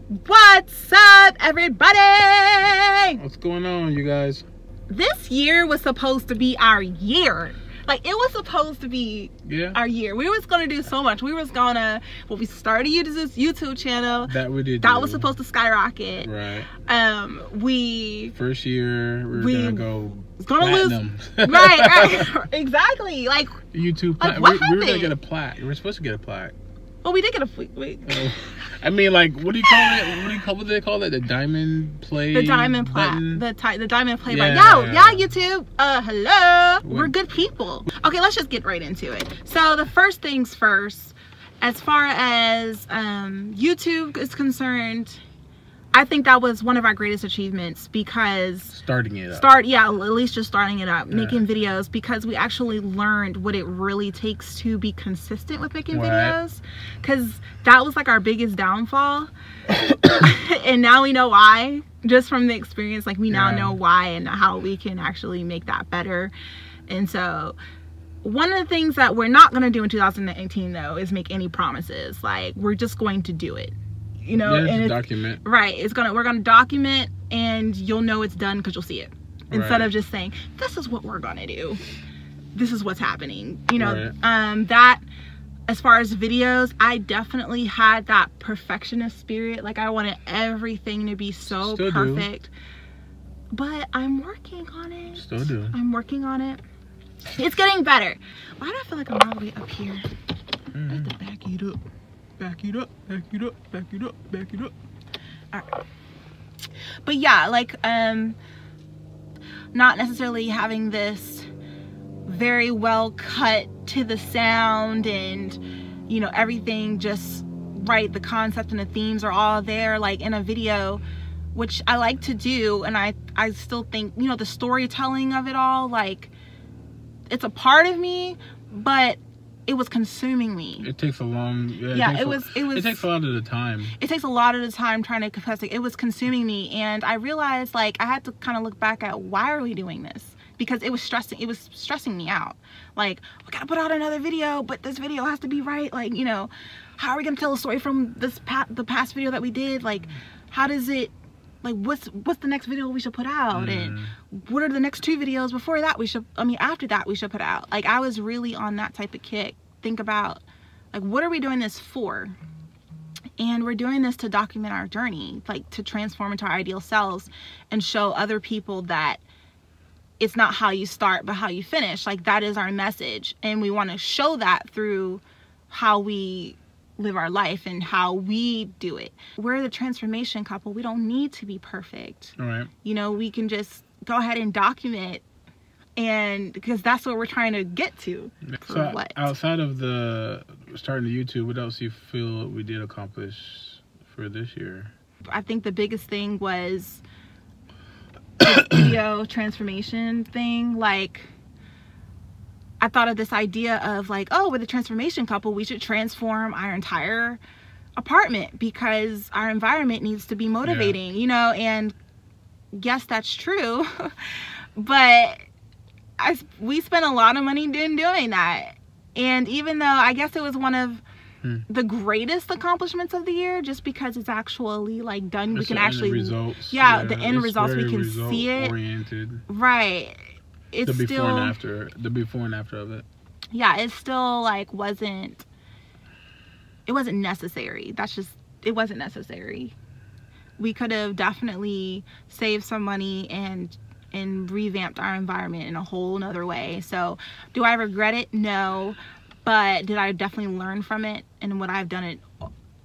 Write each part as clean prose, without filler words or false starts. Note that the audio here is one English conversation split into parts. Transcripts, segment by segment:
What's up, everybody? What's going on, you guys? This year was supposed to be our year. Like, it was supposed to be our year. We was gonna do so much. We was gonna, well, we started this YouTube channel. That we did. That was supposed to skyrocket. Right. First year we were gonna go platinum. right. Exactly. Like YouTube. Like, we were gonna get a plaque. We were supposed to get a plaque. Well, we did get a wait. I mean, like, what do you call it? What do they call it? The diamond play. The diamond plaque. The diamond play button. Yeah. YouTube. Hello. We're good people. Okay, let's just get right into it. So the first things first, as far as YouTube is concerned, I think that was one of our greatest achievements because starting it up. At least just starting it up, making videos, because we actually learned what it really takes to be consistent with making videos, because that was like our biggest downfall. And now we know why, just from the experience. Like, we now know why and how we can actually make that better. And so one of the things that we're not going to do in 2019 though is make any promises. Like, we're just going to do it. You know, and document. Right. We're gonna document, and you'll know it's done because you'll see it. Instead of just saying, this is what we're gonna do. This is what's happening. You know, that as far as videos, I definitely had that perfectionist spirit. Like, I wanted everything to be so perfect. But I'm working on it. Still do. I'm working on it. It's getting better. Why do I feel like I'm all the way up here? I have to back it up. Back it up, back it up, back it up, back it up. Alright. But yeah, like, not necessarily having this very well cut to the sound and, you know, everything just right. The concept and the themes are all there, like, in a video, which I like to do. And I still think, you know, the storytelling of it all, like, it's a part of me, but it was consuming me. It takes a long... It takes a lot of the time. It takes a lot of the time trying to compress it. It was consuming me, and I realized, like, I had to kind of look back at, why are we doing this? Because it was stressing me out. Like, we gotta put out another video, but this video has to be right. Like, you know, how are we gonna tell a story from the past video that we did? Like, how does it... Like, what's the next video we should put out? And what are the next 2 videos before that after that we should put out? Like, I was really on that type of kick. Think about, like, what are we doing this for? And we're doing this to document our journey, like, to transform into our ideal selves and show other people that it's not how you start, but how you finish. Like, that is our message. And we want to show that through how we live our life and how we do it. We're the transformation couple. We don't need to be perfect. All right. You know, we can just go ahead and document, and because that's what we're trying to get to. So outside of the starting the YouTube, what else do you feel we did accomplish for this year? I think the biggest thing was the video transformation thing. Like, I thought of this idea of, like, oh, with a transformation couple, we should transform our entire apartment because our environment needs to be motivating, you know. And yes, that's true. But we spent a lot of money in doing that. And even though I guess it was one of the greatest accomplishments of the year, just because it's actually, like, done, we can actually, the end results, we can see it. Oriented. Right. It's the before and after of it. Yeah, it still, like, wasn't necessary. It wasn't necessary. We could have definitely saved some money and revamped our environment in a whole nother way. So do I regret it? No. But did I definitely learn from it, and would I have done it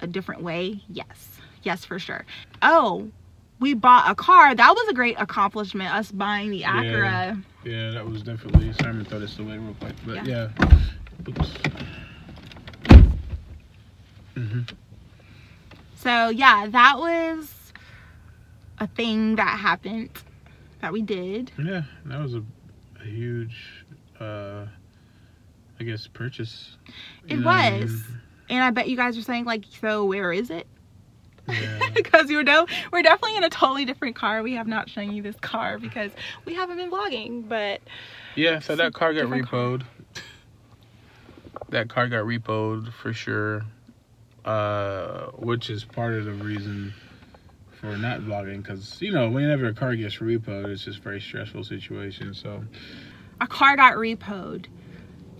a different way? Yes, for sure. Oh, we bought a car. That was a great accomplishment, us buying the Acura. Yeah, that was definitely... Simon thought this away real quick, but yeah. Oops. So yeah, that was a thing that happened, that we did. Yeah, that was a huge, I guess, purchase. It was. And I bet you guys are saying, like, so where is it? Yeah. Because we're definitely in a totally different car. We have not shown you this car because we haven't been vlogging, but yeah, so that car got repoed. That car got repoed for sure, which is part of the reason for not vlogging because, you know, whenever a car gets repoed, it's just a very stressful situation. So our car got repoed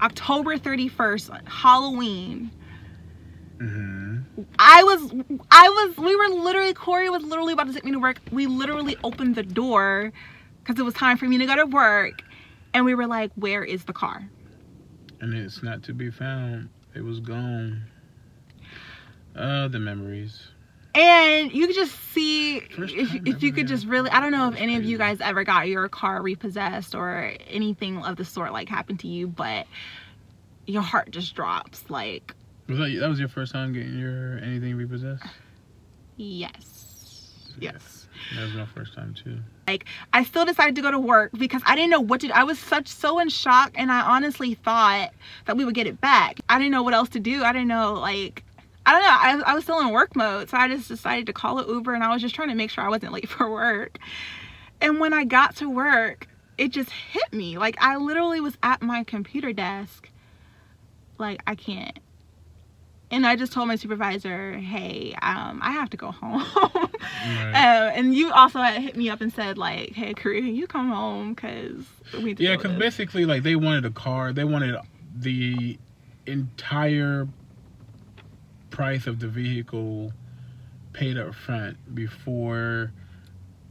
October 31st, Halloween. Corey was literally about to take me to work. We literally opened the door because it was time for me to go to work, and we were like, where is the car? And it's not to be found. It was gone. The memories. And you could just see, if you could just really, I don't know if any of you guys ever got your car repossessed or anything of the sort like happened to you, but your heart just drops. Like, that was your first time getting anything repossessed? Yes. Yes. That was my first time too. Like, I still decided to go to work because I didn't know what to do. I was so in shock, and I honestly thought that we would get it back. I didn't know what else to do. I didn't know, like, I don't know. I was still in work mode, so I just decided to call an Uber, and I was just trying to make sure I wasn't late for work. And when I got to work, it just hit me. Like, I literally was at my computer desk, like, I can't. And I just told my supervisor, hey, I have to go home. Right. And you also had hit me up and said, like, hey, Karee, you come home because we need to Yeah, because basically, like, they wanted a car. They wanted the entire price of the vehicle paid up front before,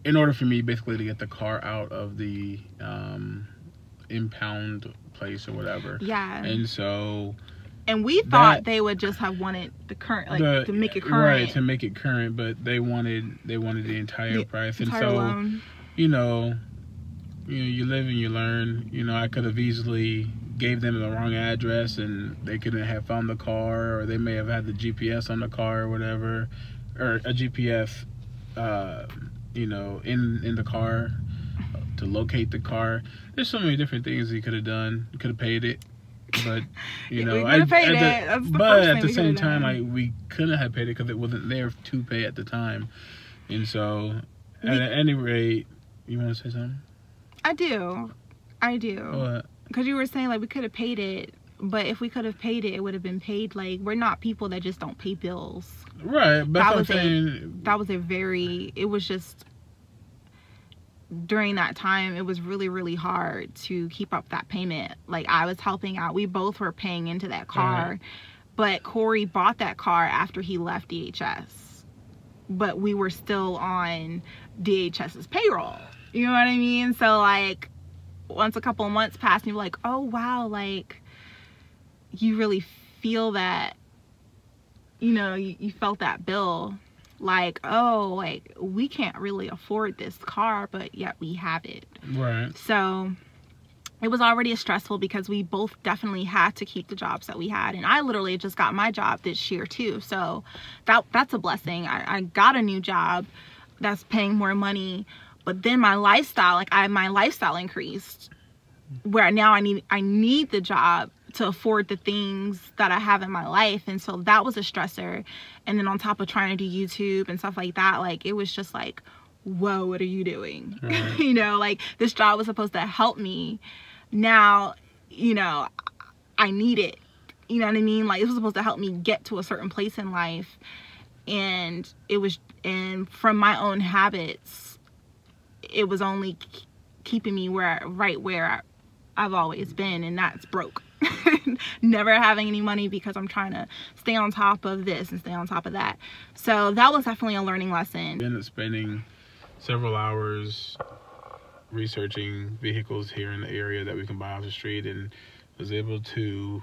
in order for me basically to get the car out of the impound place or whatever. Yeah. And so... And we thought they would just have wanted the current, like, to make it current. Right, to make it current, but they wanted the entire price. And so, loan. you know, you live and you learn. You know, I could have easily gave them the wrong address and they couldn't have found the car, or they may have had the GPS on the car or whatever, or a GPS, you know, in the car to locate the car. There's so many different things he could have done. He could have paid it. But you know, at the same time, like, we couldn't have paid it because it wasn't there to pay at the time. And so, at any rate, you want to say something? I do. What? Because you were saying, like, we could have paid it, but if we could have paid it, it would have been paid. Like, we're not people that just don't pay bills. Right. But that was a very. It was just. During that time, it was really, really hard to keep up that payment. Like, I was helping out. We both were paying into that car. But Corey bought that car after he left DHS. But we were still on DHS's payroll. You know what I mean? So, like, once a couple of months passed, and you're like, oh, wow, like, you really feel that, you know, you felt that bill. Like, oh, like, we can't really afford this car, but yet we have it. Right. So it was already stressful because we both definitely had to keep the jobs that we had. And I literally just got my job this year too. So that's a blessing. I got a new job that's paying more money, but then my lifestyle, like, my lifestyle increased, where now I need the job to afford the things that I have in my life. And so that was a stressor. And then on top of trying to do YouTube and stuff like that, like, it was just like, whoa, what are you doing? Right. You know, like, this job was supposed to help me. Now, you know, I need it. You know what I mean? Like, it was supposed to help me get to a certain place in life. And and from my own habits, it was only keeping me right where I've always been, and that's broke. Never having any money because I'm trying to stay on top of this and stay on top of that. So that was definitely a learning lesson. I ended up spending several hours researching vehicles here in the area that we can buy off the street, and was able to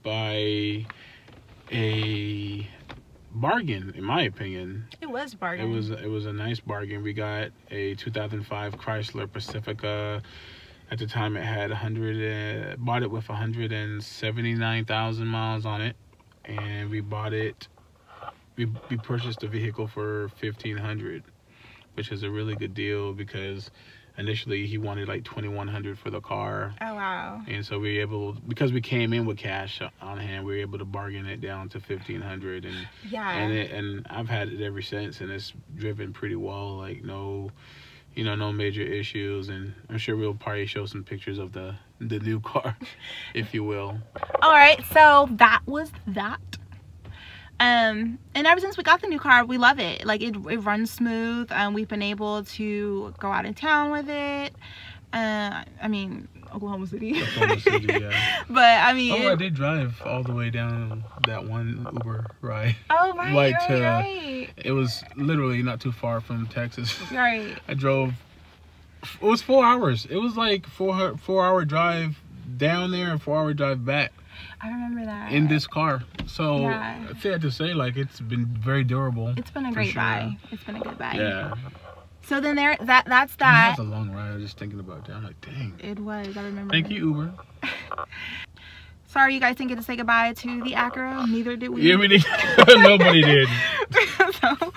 buy a bargain, in my opinion. It was a bargain. It was a nice bargain. We got a 2005 Chrysler Pacifica. At the time, it had bought it with 179,000 miles on it, and we bought it. We purchased the vehicle for $1,500, which is a really good deal because initially he wanted like $2,100 for the car. Oh wow! And so we were able, because we came in with cash on hand, we were able to bargain it down to $1,500, and yeah, and I've had it ever since, and it's driven pretty well. Like, no. You know, no major issues, and I'm sure we'll probably show some pictures of the new car, if you will. All right, so that was that. And ever since we got the new car, we love it. Like it runs smooth. We've been able to go out of town with it. I mean, Oklahoma City. Oklahoma City, yeah. But I mean, I did drive all the way down that one Uber ride. Oh, right, like right. It was literally not too far from Texas. Right. I drove. It was 4 hours. It was like 4-hour drive down there and 4-hour drive back. I remember that. In this car. So yeah. I have to say, like, it's been very durable. It's been a great buy. It's been a good buy. Yeah. So then that's that. That was a long ride. I was just thinking about that. I'm like, dang. It was. I remember. Thank you, Uber. Sorry, you guys didn't get to say goodbye to the Acura. Neither did we. Yeah, we did. Nobody did. So,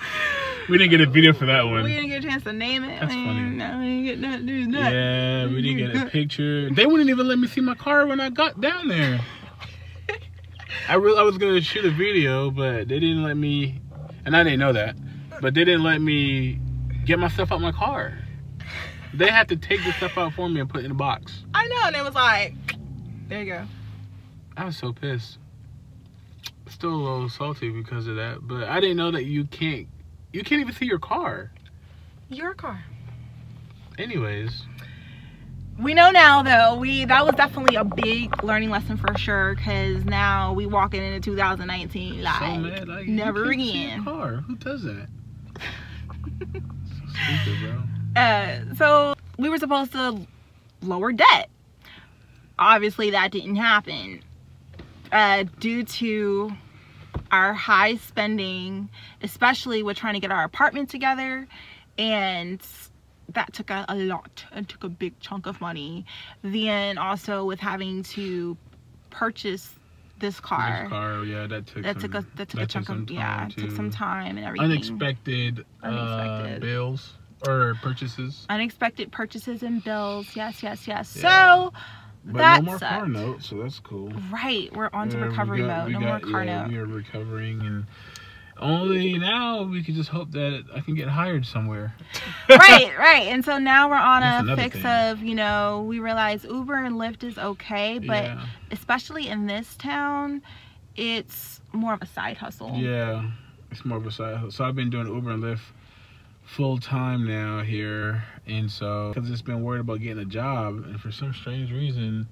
we didn't get a video for that one. We didn't get a chance to name it. That's funny. No, we didn't get nothing to do that. Yeah, we didn't get a picture. They wouldn't even let me see my car when I got down there. I was gonna shoot a video, but they didn't let me, and I didn't know that, but they didn't let me get my stuff out my car. They had to take the stuff out for me and put it in a box. I know, and it was like, there you go. I was so pissed. Still a little salty because of that, but I didn't know that you can't even see your car. Your car. Anyways. We know now, though, that was definitely a big learning lesson for sure, because now we walking into 2019 like, so mad, like never you can't again. See your car. Who does that? So stupid, bro. So we were supposed to lower debt. Obviously, that didn't happen due to our high spending, especially with trying to get our apartment together, and that took a lot. It took a big chunk of money. Then also with having to purchase this car. Yeah, that took a chunk of took some time and everything. Unexpected bills or purchases. Unexpected purchases and bills. Yes. Yeah. So but that no more sucked. car note, so that's cool. Right, we're on to recovery mode. No more car note. We are recovering, and only now we can just hope that I can get hired somewhere. right. And so now we're on a fix thing. of, we realize Uber and Lyft is okay, but especially in this town, it's more of a side hustle. Yeah, it's more of a side hustle. So I've been doing Uber and Lyft full time now here, and so because it's been worried about getting a job, and for some strange reason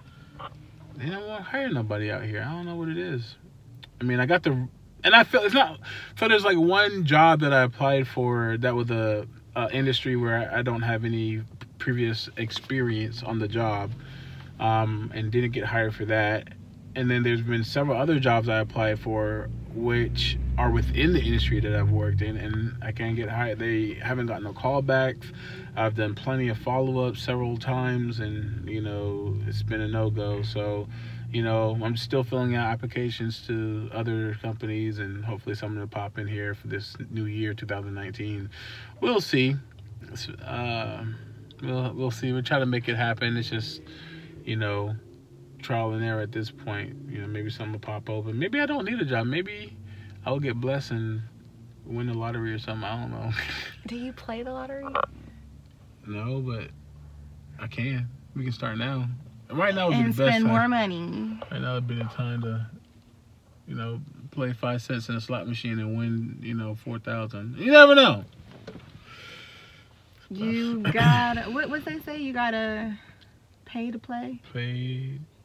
they don't want to hire nobody out here. I don't know what it is. I mean, I got the, and I feel it's not. So there's like one job that I applied for that was a industry where I don't have any previous experience on the job, and didn't get hired for that. And then there's been several other jobs I applied for which are within the industry that I've worked in, and I can't get hired. They haven't gotten no callbacks. I've done plenty of follow-ups several times, and it's been a no-go. So I'm still filling out applications to other companies, and hopefully something will pop in here for this new year, 2019. We'll see. We'll see. We'll try to make it happen. It's just trial and error at this point. Maybe something will pop open. Maybe I don't need a job. Maybe I'll get blessed and win the lottery or something. I don't know. Do you play the lottery? No, but I can. We can start now. Right now would be the best time. And spend more money. Right now would be the time to, play 5 cents in a slot machine and win, 4,000. You never know. You gotta, what they say? You gotta pay to play?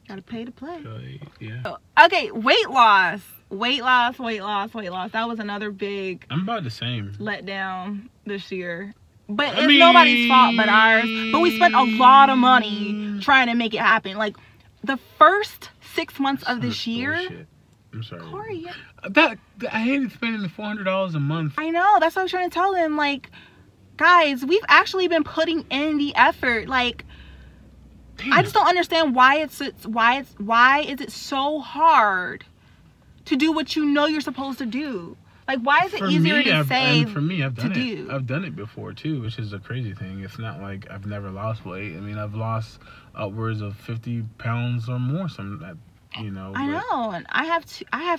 Gotta pay to play. Yeah. Okay, weight loss. That was another big I'm about the same letdown this year. But it's nobody's fault but ours. But we spent a lot of money trying to make it happen. Like the first 6 months of this year. Bullshit. I'm sorry. Corey. I hated spending the $400 a month. I know. That's what I was trying to tell them. Like, guys, we've actually been putting in the effort. Like, damn. I just don't understand why is it so hard to do what you're supposed to do? Like, why is it easier to say and for me, I've done to it. do? I've done it before too, which is a crazy thing. It's not like I've never lost weight. I mean, I've lost upwards of 50 pounds or more. I know, and I have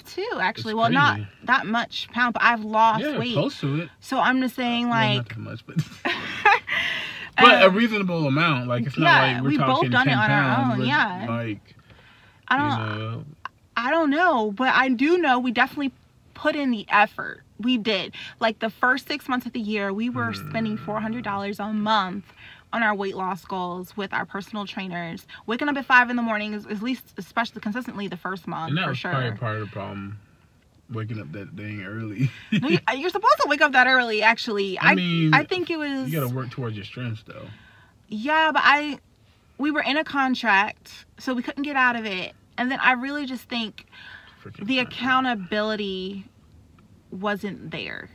too actually. Well, not that much pound, but I've lost weight. Close to it. So I'm just saying, like, not that much, but but a reasonable amount. Like, it's not like we're talking 10 pounds. Like, I don't know, but I do know we definitely put in the effort. We did. Like the first 6 months of the year, we were spending $400 a month on our weight loss goals with our personal trainers. Waking up at 5 in the morning is at least, especially consistently, the first month. And that for was sure. probably part of the problem. Waking up that dang early. You're supposed to wake up that early, actually. I mean, I think it was. You gotta work towards your strengths, though. Yeah, but we were in a contract, so we couldn't get out of it. And then I really just think the accountability wasn't there.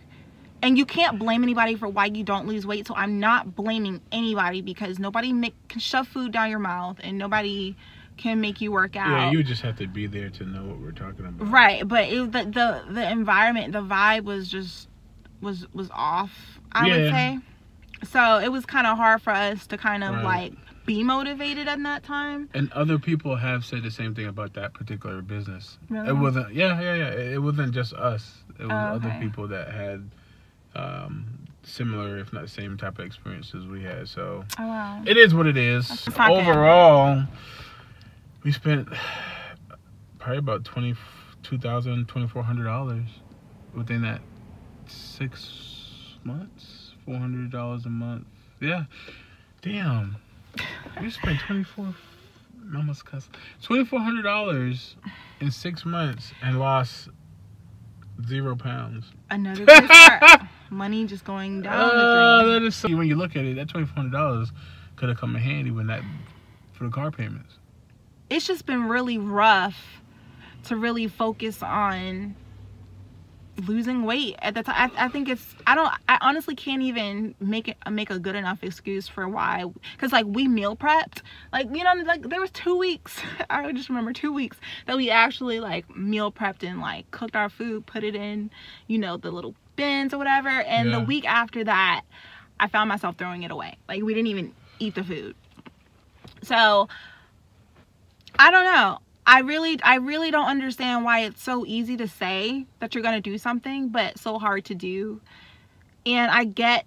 And you can't blame anybody for why you don't lose weight. So I'm not blaming anybody, because nobody can shove food down your mouth, and nobody can make you work out. Yeah, you just have to be there to know what we're talking about. Right, but the environment, the vibe was just was off, I would say. So it was kind of hard for us to kind of like be motivated at that time. And other people have said the same thing about that particular business. Really? It wasn't, it wasn't just us. It was other people that had similar, if not same type of experiences we had. So it is what it is. Overall, we spent probably about $2,000, $2,400 within that 6 months. $400 a month. Yeah. Damn. We spent $2,400 in 6 months and lost 0 pounds. Another good start. Money just going down. That is so, when you look at it, that $2,400 could have come in handy for the car payments. It's just been really rough to really focus on losing weight at the time. I think it's, I honestly can't even make a good enough excuse for why, because like we meal prepped, like, you know, like there was 2 weeks, I just remember 2 weeks that we actually like meal prepped and like cooked our food, put it in, you know, the little bins or whatever, and the week after that I found myself throwing it away. Like we didn't even eat the food. So I don't know. I really don't understand why it's so easy to say that you're going to do something, but so hard to do. And I get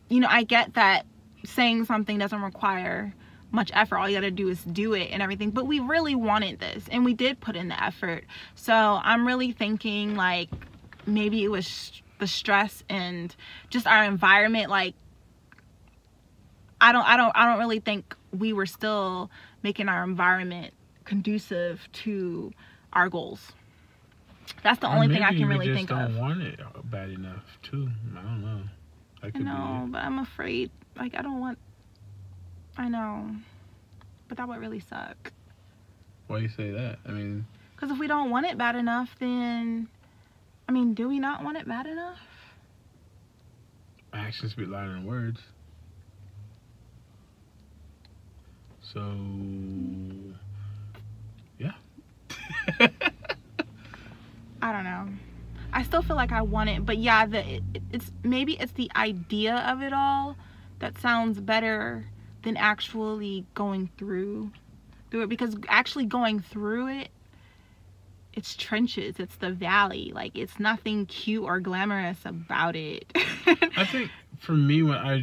that saying something doesn't require much effort. All you got to do is do it and everything. But we really wanted this, and we did put in the effort. So I'm really thinking like maybe it was the stress and just our environment. Like I don't really think we were still making our environment conducive to our goals. That's the only thing I can really think of. Maybe we just don't want it bad enough too. I don't know. That could be it. But I'm afraid. Like I know, but that would really suck. Why do you say that? I mean, because if we don't want it bad enough, then I mean, do we not want it bad enough? Actions speak louder than words. So, yeah. I don't know. I still feel like I want it, but yeah, maybe it's the idea of it all that sounds better than actually going through it, because actually going through it, it's trenches, it's the valley. Like it's nothing cute or glamorous about it. I think for me, when I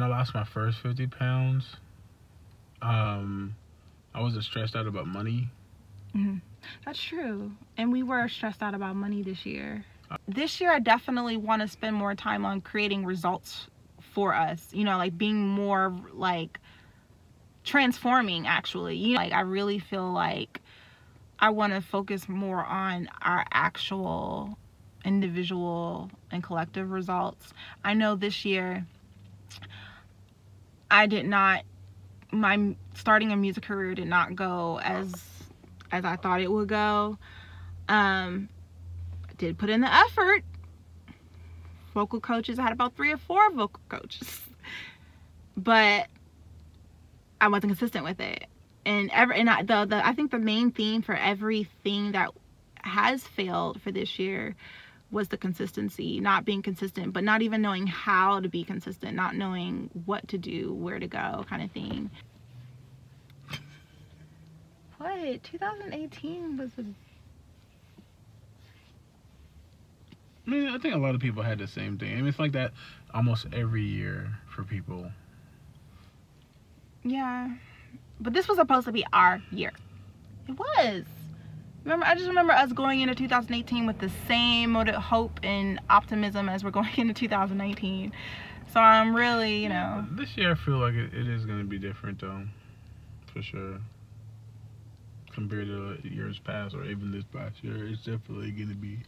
lost my first 50 pounds, I wasn't stressed out about money. That's true. And we were stressed out about money this year. This year I definitely want to spend more time on creating results for us, you know, like being more like transforming actually, you know, like I really feel like I want to focus more on our actual individual and collective results. I know this year my starting a music career did not go as I thought it would go. I did put in the effort. Vocal coaches, I had about 3 or 4 vocal coaches, but I wasn't consistent with it. I think the main theme for everything that has failed for this year was the consistency, not being consistent, but not even knowing how to be consistent, not knowing what to do, where to go, kind of thing. What? 2018 was I mean, I think a lot of people had the same thing. I mean, it's like that almost every year for people. Yeah. But this was supposed to be our year. It was. I just remember us going into 2018 with the same hope and optimism as we're going into 2019. So I'm really, you know. This year I feel like it is going to be different though, for sure. Compared to years past or even this past year, it's definitely going to be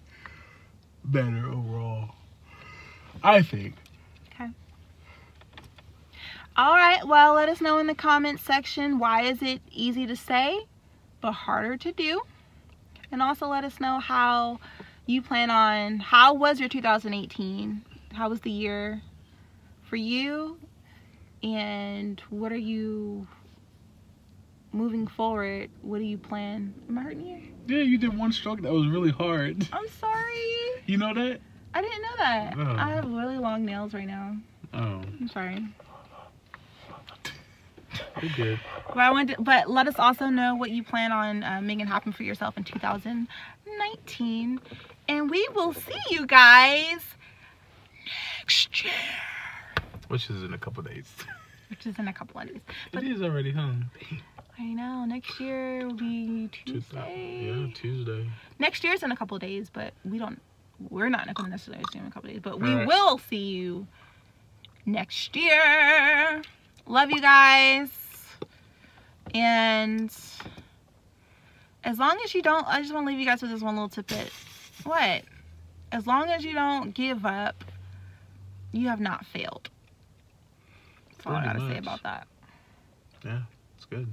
better overall, I think. Okay. Alright, well, let us know in the comments section, why is it easy to say but harder to do? And also let us know how you plan on, how was your 2018? How was the year for you? And what are you, moving forward, what do you plan? Am I hurting you? Yeah, you did one stroke that was really hard. I'm sorry. You know that? I didn't know that. Oh. I have really long nails right now. Oh. I'm sorry. You're good. But let us also know what you plan on making happen for yourself in 2019. And we will see you guys next year. Which is in a couple days. Which is in a couple of days. But it is already, huh? I know. Next year will be Tuesday. Yeah, Tuesday. Next year's in a couple of days, but we're not going to necessarily see you in a couple of days. But we will see you next year. Love you guys. And as long as you don't, I just want to leave you guys with this one little tidbit. What? As long as you don't give up, you have not failed. That's all I gotta say about that. Yeah, it's good.